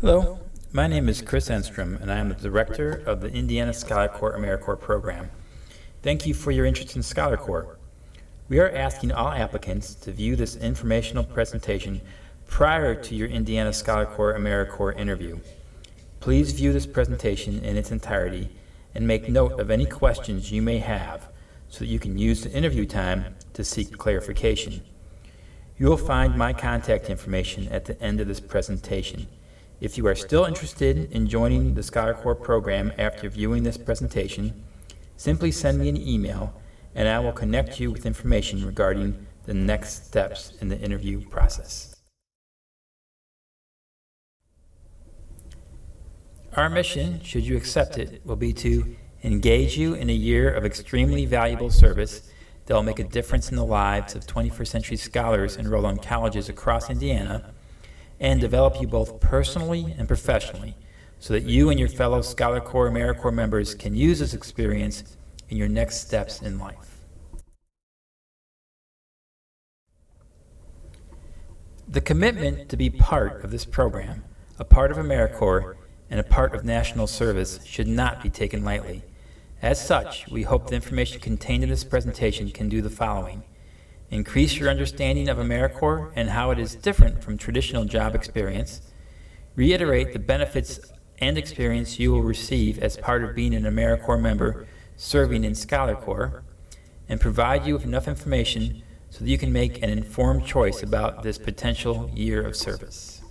Hello, my name is Chris Enstrom, and I am the director of the Indiana Scholar Corps Americorps program. Thank you for your interest in Scholar Corps. We are asking all applicants to view this informational presentation prior to your Indiana Scholar Corps Americorps interview. Please view this presentation in its entirety and make note of any questions you may have so that you can use the interview time to seek clarification. You will find my contact information at the end of this presentation. If you are still interested in joining the Scholar Corps program after viewing this presentation, simply send me an email and I will connect you with information regarding the next steps in the interview process. Our mission, should you accept it, will be to engage you in a year of extremely valuable service that will make a difference in the lives of 21st century scholars enrolled in colleges across Indiana, and develop you both personally and professionally so that you and your fellow Scholar Corps Americorps members can use this experience in your next steps in life. The commitment to be part of this program, a part of Americorps, and a part of national service should not be taken lightly. As such, we hope the information contained in this presentation can do the following: increase your understanding of Americorps and how it is different from traditional job experience, reiterate the benefits and experience you will receive as part of being an Americorps member serving in Scholar Corps, and provide you with enough information so that you can make an informed choice about this potential year of service.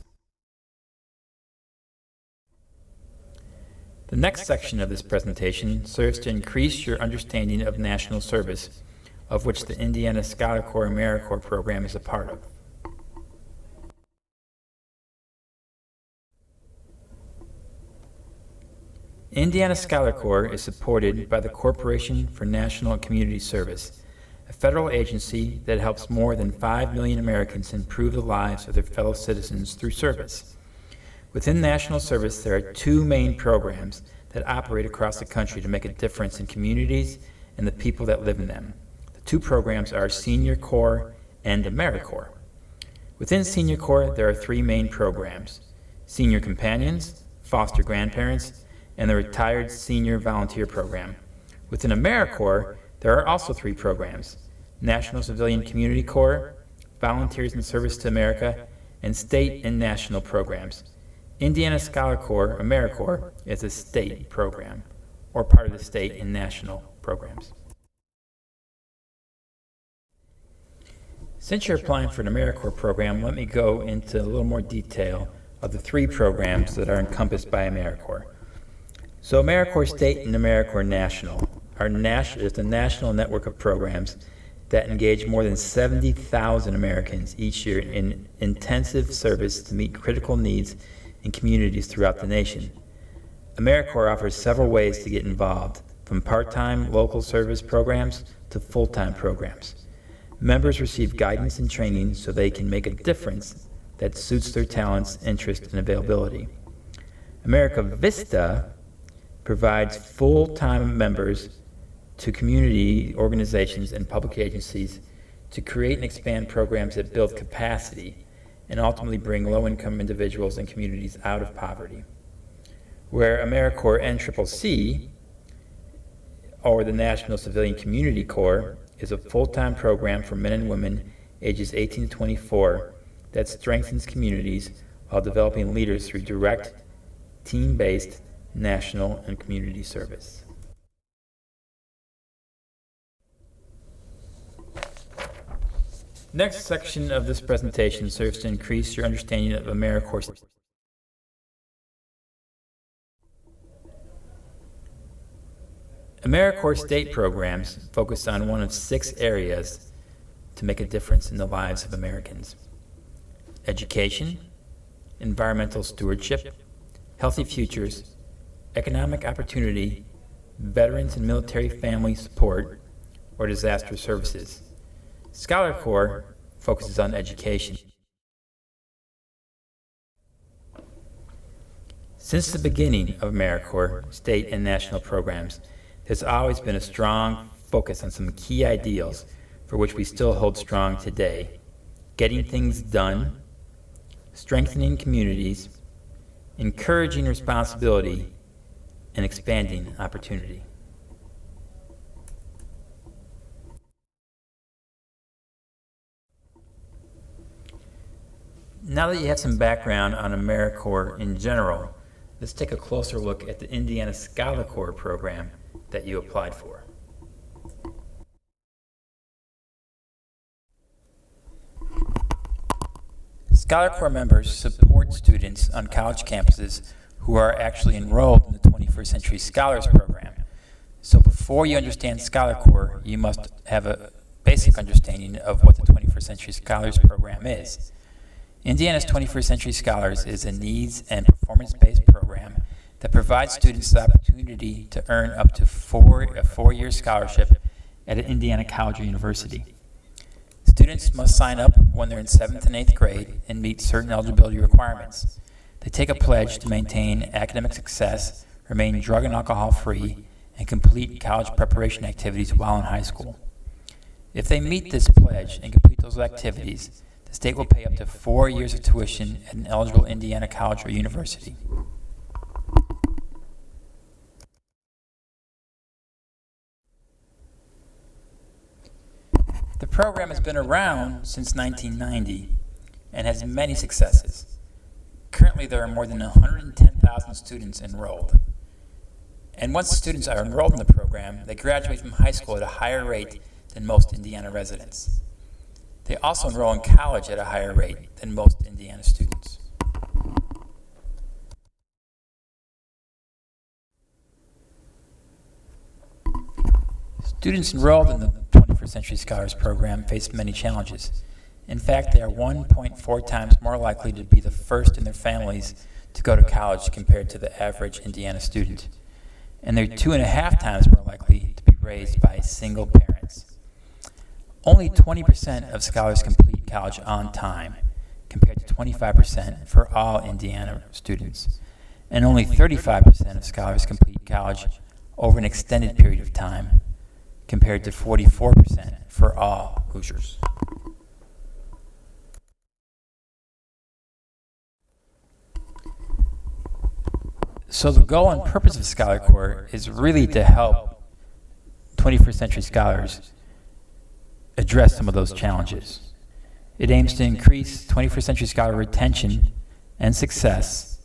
The next section of this presentation serves to increase your understanding of national service, of which the Indiana Scholar Corps Americorps program is a part of. Indiana Scholar Corps is supported by the Corporation for National and Community Service, a federal agency that helps more than 5 million Americans improve the lives of their fellow citizens through service. Within national service, there are two main programs that operate across the country to make a difference in communities and the people that live in them. Two programs are Senior Corps and Americorps. Within Senior Corps, there are three main programs: Senior Companions, Foster Grandparents, and the Retired Senior Volunteer Program. Within Americorps, there are also three programs: National Civilian Community Corps, Volunteers in Service to America, and State and National Programs. Indiana Scholar Corps Americorps is a state program, or part of the state and national programs. Since you're applying for an Americorps program, let me go into a little more detail of the three programs that are encompassed by Americorps. So Americorps State and Americorps National is a national network of programs that engage more than 70,000 Americans each year in intensive service to meet critical needs in communities throughout the nation. Americorps offers several ways to get involved, from part-time local service programs to full-time programs. Members receive guidance and training so they can make a difference that suits their talents, interests, and availability. America Vista provides full-time members to community organizations and public agencies to create and expand programs that build capacity and ultimately bring low-income individuals and communities out of poverty. Where Americorps NCCC, or the National Civilian Community Corps, is a full-time program for men and women ages 18 to 24 that strengthens communities while developing leaders through direct, team-based national and community service. Next section of this presentation serves to increase your understanding of Americorps. Americorps state programs focus on one of 6 areas to make a difference in the lives of Americans: education, environmental stewardship, healthy futures, economic opportunity, veterans and military family support, or disaster services. Scholar Corps focuses on education. Since the beginning of Americorps state and national programs, there's always been a strong focus on some key ideals for which we still hold strong today: getting things done, strengthening communities, encouraging responsibility, and expanding opportunity. Now that you have some background on Americorps in general, let's take a closer look at the Indiana Scholar Corps program that you applied for. Scholar Corps members support students on college campuses who are actually enrolled in the 21st Century Scholars Program. So before you understand Scholar Corps, you must have a basic understanding of what the 21st Century Scholars Program is. Indiana's 21st Century Scholars is a needs and performance-based program that provides students the opportunity to earn up to a four-year scholarship at an Indiana college or university. Students must sign up when they're in 7th and 8th grade and meet certain eligibility requirements. They take a pledge to maintain academic success, remain drug and alcohol free, and complete college preparation activities while in high school. If they meet this pledge and complete those activities, the state will pay up to 4 years of tuition at an eligible Indiana college or university. The program has been around since 1990 and has many successes. Currently, there are more than 110,000 students enrolled. And once students are enrolled in the program, they graduate from high school at a higher rate than most Indiana residents. They also enroll in college at a higher rate than most Indiana students. Students enrolled in the 21st Century Scholars Program face many challenges. In fact, they are 1.4 times more likely to be the first in their families to go to college compared to the average Indiana student. And they're 2.5 times more likely to be raised by single parents. Only 20% of scholars complete college on time, compared to 25% for all Indiana students. And only 35% of scholars complete college over an extended period of time, compared to 44% for all Hoosiers. So the goal and purpose of Scholar Corps is really to help 21st century scholars address some of those challenges. It aims to increase 21st century scholar retention and success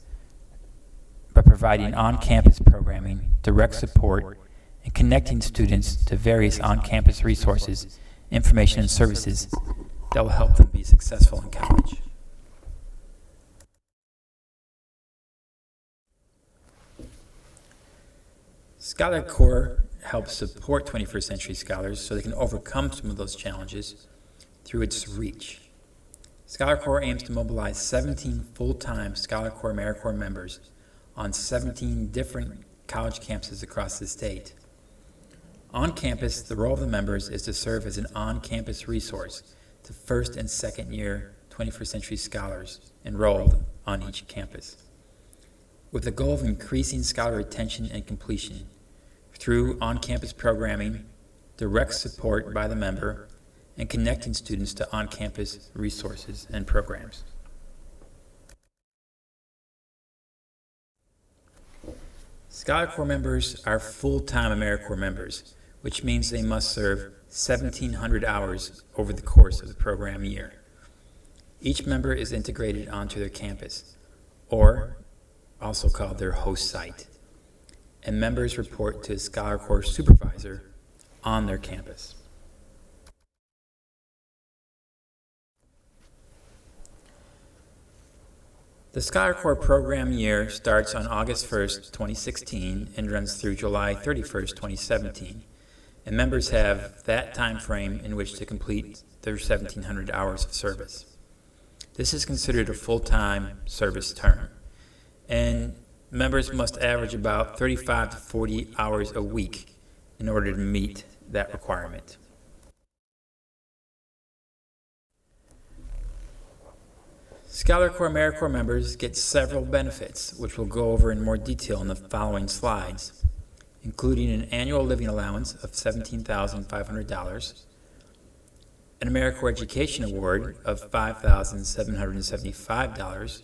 by providing on-campus programming, direct support, and connecting students to various on-campus resources, information, and services that will help them be successful in college. Scholar Corps helps support 21st century scholars so they can overcome some of those challenges through its reach. Scholar Corps aims to mobilize 17 full-time Scholar Corps Americorps members on 17 different college campuses across the state. On campus, the role of the members is to serve as an on-campus resource to first and second year 21st century scholars enrolled on each campus, with the goal of increasing scholar retention and completion through on-campus programming, direct support by the member, and connecting students to on-campus resources and programs. Scholar Corps members are full-time Americorps members, which means they must serve 1,700 hours over the course of the program year. Each member is integrated onto their campus, or also called their host site, and members report to a Scholar Corps supervisor on their campus. The Scholar Corps program year starts on August 1st, 2016 and runs through July 31st, 2017, and members have that time frame in which to complete their 1,700 hours of service. This is considered a full-time service term, and members must average about 35 to 40 hours a week in order to meet that requirement. Scholar Corps Americorps members get several benefits, which we'll go over in more detail in the following slides, including an annual living allowance of $17,500, an Americorps Education Award of $5,775,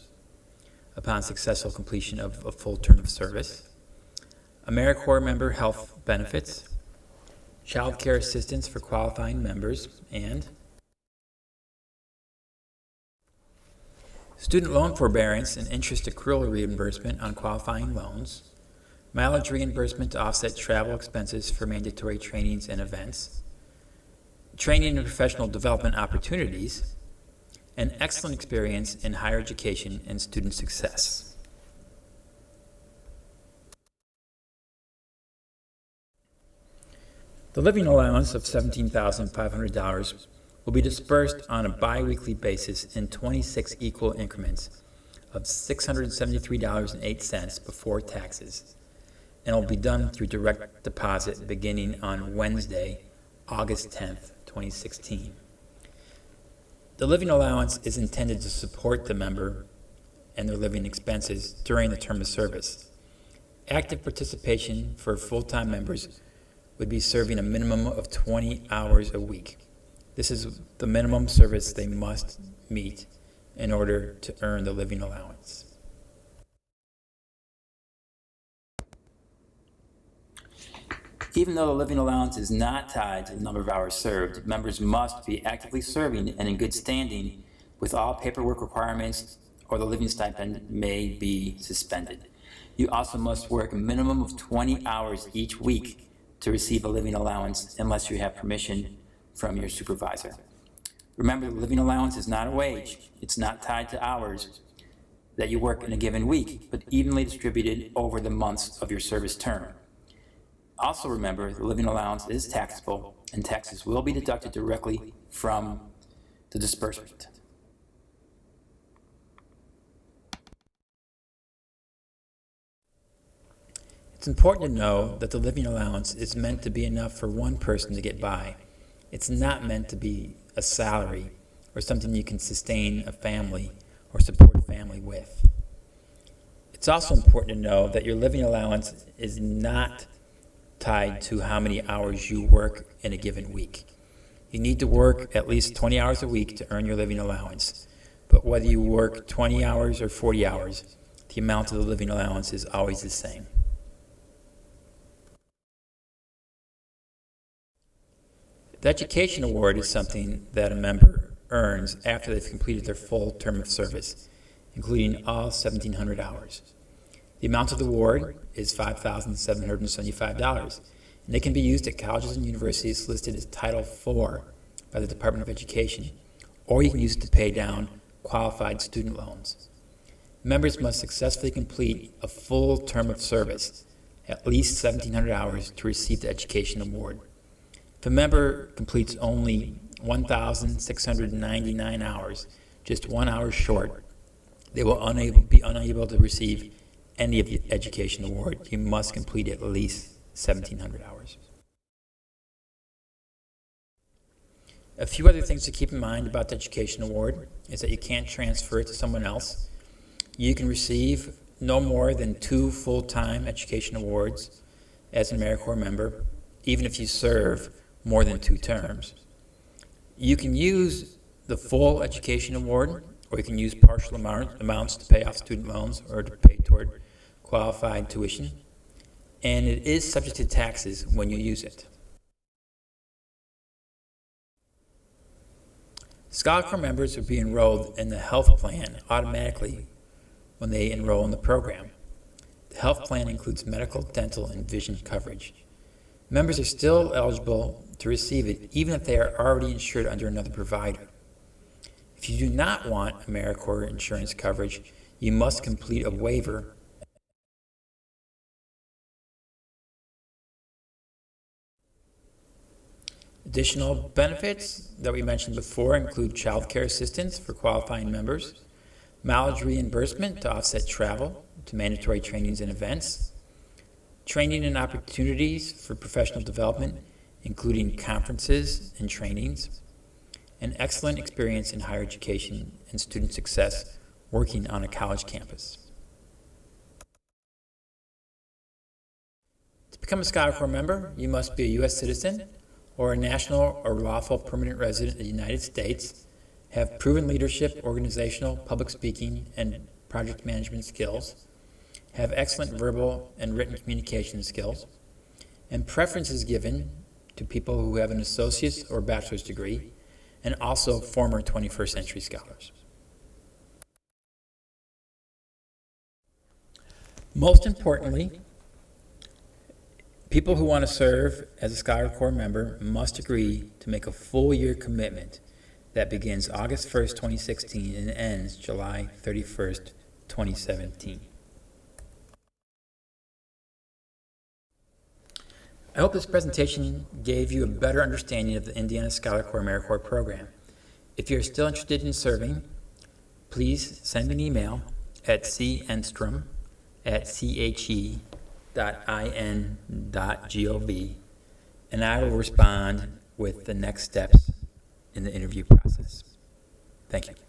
upon successful completion of a full term of service, Americorps member health benefits, child care assistance for qualifying members, and student loan forbearance and interest accrual reimbursement on qualifying loans, mileage reimbursement to offset travel expenses for mandatory trainings and events, training and professional development opportunities, and excellent experience in higher education and student success. The living allowance of $17,500 will be dispersed on a bi-weekly basis in 26 equal increments of $673.08 before taxes, and will be done through direct deposit beginning on Wednesday, August 10th, 2016. The living allowance is intended to support the member and their living expenses during the term of service. Active participation for full-time members would be serving a minimum of 20 hours a week. This is the minimum service they must meet in order to earn the living allowance. Even though the living allowance is not tied to the number of hours served, members must be actively serving and in good standing with all paperwork requirements, or the living stipend may be suspended. You also must work a minimum of 20 hours each week to receive a living allowance unless you have permission from your supervisor. Remember, the living allowance is not a wage. It's not tied to hours that you work in a given week, but evenly distributed over the months of your service term. Also remember, the living allowance is taxable, and taxes will be deducted directly from the disbursement. It's important to know that the living allowance is meant to be enough for one person to get by. It's not meant to be a salary or something you can sustain a family or support a family with. It's also important to know that your living allowance is not tied to how many hours you work in a given week. You need to work at least 20 hours a week to earn your living allowance, but whether you work 20 hours or 40 hours, the amount of the living allowance is always the same. The education award is something that a member earns after they've completed their full term of service, including all 1,700 hours. The amount of the award is $5,775, and it can be used at colleges and universities listed as Title IV by the Department of Education, or you can use it to pay down qualified student loans. Members must successfully complete a full term of service, at least 1,700 hours, to receive the education award. If a member completes only 1,699 hours, just 1 hour short, they will be unable to receive any of the education award. You must complete at least 1,700 hours. A few other things to keep in mind about the education award is that you can't transfer it to someone else. You can receive no more than 2 full-time education awards as an Americorps member, even if you serve more than 2 terms. You can use the full education award, or you can use partial amounts to pay off student loans or to pay toward qualified tuition, and it is subject to taxes when you use it. Scholar Corps members will be enrolled in the health plan automatically when they enroll in the program. The health plan includes medical, dental, and vision coverage. Members are still eligible to receive it even if they are already insured under another provider. If you do not want Americorps insurance coverage, you must complete a waiver. Additional benefits that we mentioned before include child care assistance for qualifying members, mileage reimbursement to offset travel to mandatory trainings and events, training and opportunities for professional development, including conferences and trainings, and excellent experience in higher education and student success working on a college campus. To become a Scholar Corps member, you must be a U.S. citizen or a national or lawful permanent resident of the United States, have proven leadership, organizational, public speaking, and project management skills, have excellent verbal and written communication skills, and preference is given to people who have an associate's or bachelor's degree, and also former 21st century scholars. Most importantly, people who want to serve as a Scholar Corps member must agree to make a full year commitment that begins August 1st, 2016 and ends July 31st, 2017. I hope this presentation gave you a better understanding of the Indiana Scholar Corps Americorps program. If you're still interested in serving, please send me an email at censtrom@che.in.gov, and I will respond with the next steps in the interview process. Thank you.